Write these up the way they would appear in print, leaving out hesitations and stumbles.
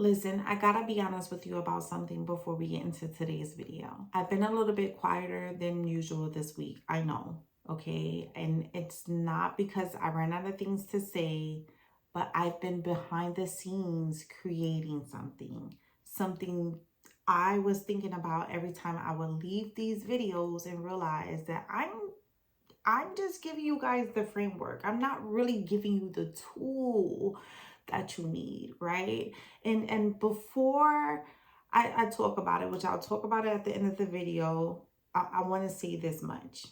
Listen, I gotta be honest with you about something before we get into today's video. I've been a little bit quieter than usual this week. I know, okay? And it's not because I ran out of things to say, but I've been behind the scenes creating something I was thinking about every time I would leave these videos and realize that I'm just giving you guys the framework. I'm not really giving you the tool that you need, right? And before I talk about it, which I'll talk about it at the end of the video, I want to say this much.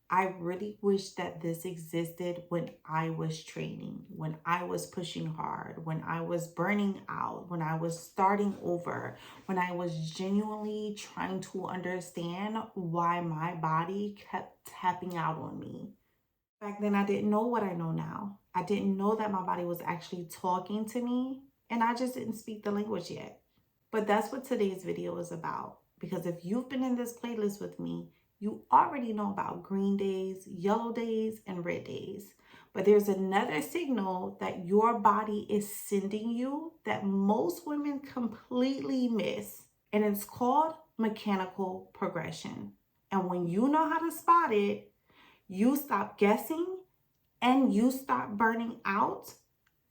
I really wish that this existed when I was training, when I was pushing hard, when I was burning out, when I was starting over, when I was genuinely trying to understand why my body kept tapping out on me. Back then, I didn't know what I know now. I didn't know that my body was actually talking to me, and I just didn't speak the language yet. But that's what today's video is about. Because if you've been in this playlist with me, you already know about green days, yellow days, and red days. But there's another signal that your body is sending you that most women completely miss. And it's called mechanical progression. And when you know how to spot it, you stop guessing and you stop burning out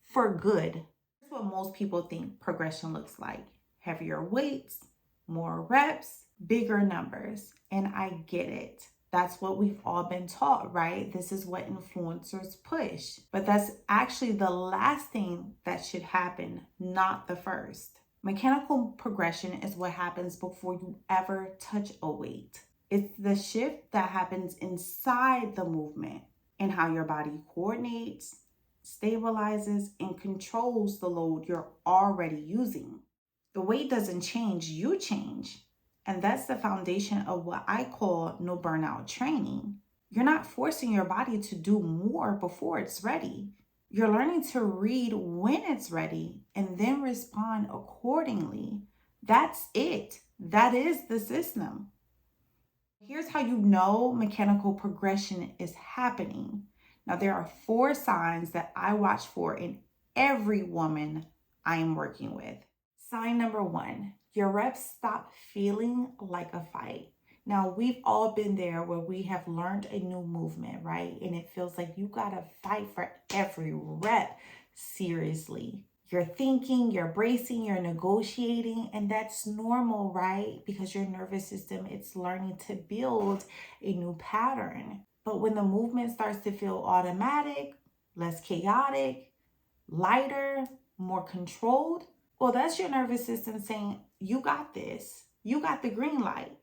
for good. That's what most people think progression looks like. Heavier weights, more reps, bigger numbers. And I get it. That's what we've all been taught, right? This is what influencers push. But that's actually the last thing that should happen, not the first. Mechanical progression is what happens before you ever touch a weight. It's the shift that happens inside the movement and how your body coordinates, stabilizes, and controls the load you're already using. The weight doesn't change, you change. And that's the foundation of what I call no burnout training. You're not forcing your body to do more before it's ready. You're learning to read when it's ready and then respond accordingly. That's it. That is the system. Here's how you know mechanical progression is happening. Now, there are 4 signs that I watch for in every woman I am working with. Sign number 1, your reps stop feeling like a fight. Now, we've all been there where we have learned a new movement, right? And it feels like you gotta fight for every rep. Seriously. You're thinking, you're bracing, you're negotiating, and that's normal, right? Because your nervous system, it's learning to build a new pattern. But when the movement starts to feel automatic, less chaotic, lighter, more controlled, well, that's your nervous system saying, you got this. You got the green light.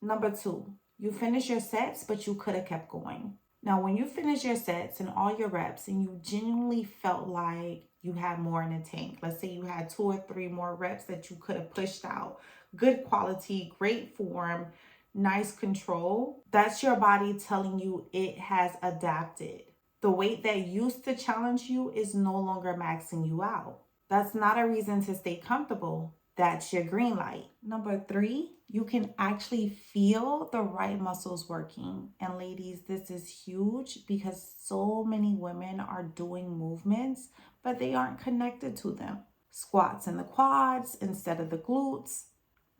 Number 2, you finish your sets, but you could have kept going. Now, when you finish your sets and all your reps and you genuinely felt like you had more in the tank, let's say you had 2 or 3 more reps that you could have pushed out, good quality, great form, nice control, that's your body telling you it has adapted. The weight that used to challenge you is no longer maxing you out. That's not a reason to stay comfortable. That's your green light. Number 3, you can actually feel the right muscles working. And ladies, this is huge because so many women are doing movements, but they aren't connected to them. Squats in the quads instead of the glutes,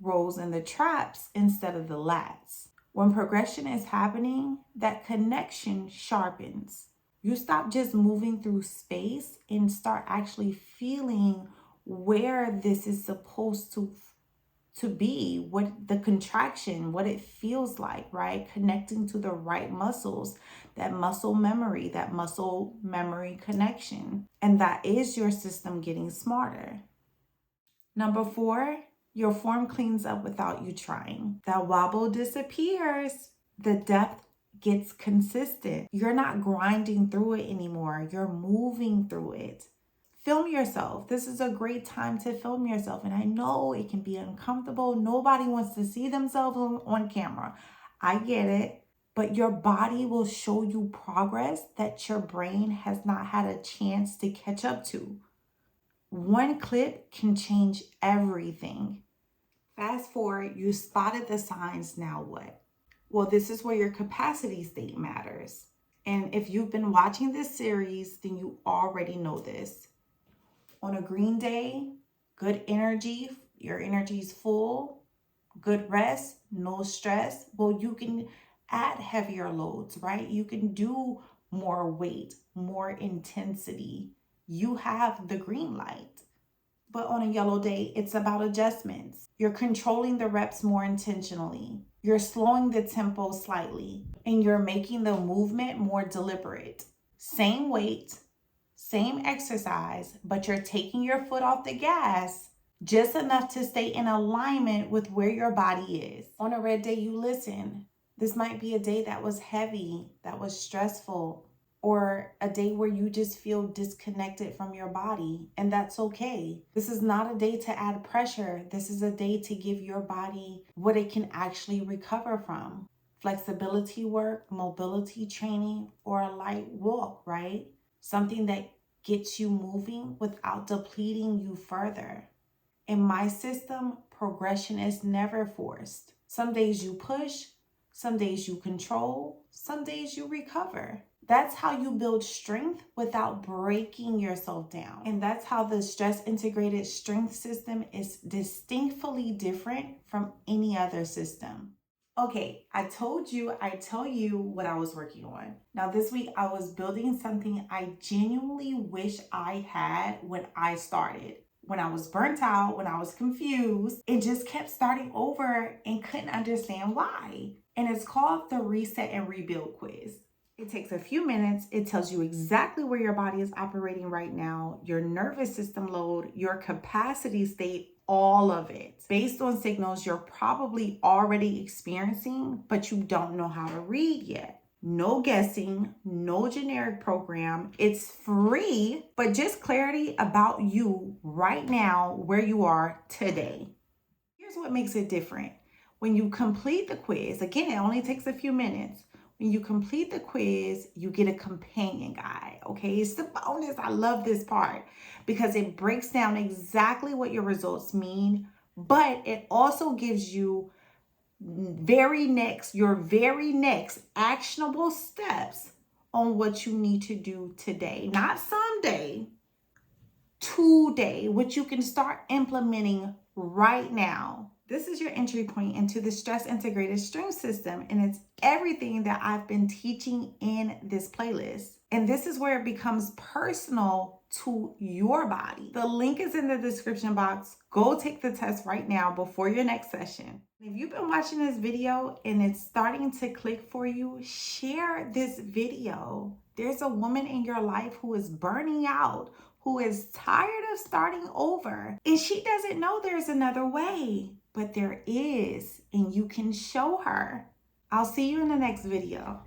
rows in the traps instead of the lats. When progression is happening, that connection sharpens. You stop just moving through space and start actually feeling where this is supposed to be, what the contraction, what it feels like, right? Connecting to the right muscles, that muscle memory connection. And that is your system getting smarter. Number 4, your form cleans up without you trying. That wobble disappears. The depth gets consistent. You're not grinding through it anymore. You're moving through it. Film yourself. This is a great time to film yourself. And I know it can be uncomfortable. Nobody wants to see themselves on camera. I get it. But your body will show you progress that your brain has not had a chance to catch up to. One clip can change everything. Fast forward, you spotted the signs, now what? Well, this is where your capacity state matters. And if you've been watching this series, then you already know this. On a green day, good energy, your energy is full, good rest, no stress, well, you can add heavier loads, right? You can do more weight, more intensity. You have the green light. But on a yellow day, it's about adjustments. You're controlling the reps more intentionally. You're slowing the tempo slightly, and you're making the movement more deliberate. Same weight, same exercise, but you're taking your foot off the gas just enough to stay in alignment with where your body is. On a red day, you listen. This might be a day that was heavy, that was stressful, or a day where you just feel disconnected from your body, and that's okay. This is not a day to add pressure. This is a day to give your body what it can actually recover from. Flexibility work, mobility training, or a light walk, right? Something that gets you moving without depleting you further. In my system, progression is never forced. Some days you push, some days you control, some days you recover. That's how you build strength without breaking yourself down. And that's how the stress integrated strength system is distinctly different from any other system. Okay, I tell you what I was working on. Now this week I was building something I genuinely wish I had when I started. When I was burnt out, when I was confused, it just kept starting over and couldn't understand why. And it's called the Reset and Rebuild quiz. It takes a few minutes. It tells you exactly where your body is operating right now, your nervous system load, your capacity state, all of it, based on signals you're probably already experiencing, but you don't know how to read yet. No guessing, no generic program. It's free, but just clarity about you right now, where you are today. Here's what makes it different. When you complete the quiz, again, it only takes a few minutes. When you complete the quiz, you get a companion guide, okay? It's the bonus. I love this part because it breaks down exactly what your results mean, but it also gives you your very next actionable steps on what you need to do today. Not someday, today, which you can start implementing right now. This is your entry point into the stress integrated strength system, and it's everything that I've been teaching in this playlist. And this is where it becomes personal to your body. The link is in the description box. Go take the test right now before your next session. If you've been watching this video and it's starting to click for you, share this video. There's a woman in your life who is burning out, who is tired of starting over, and she doesn't know there's another way, but there is, and you can show her. I'll see you in the next video.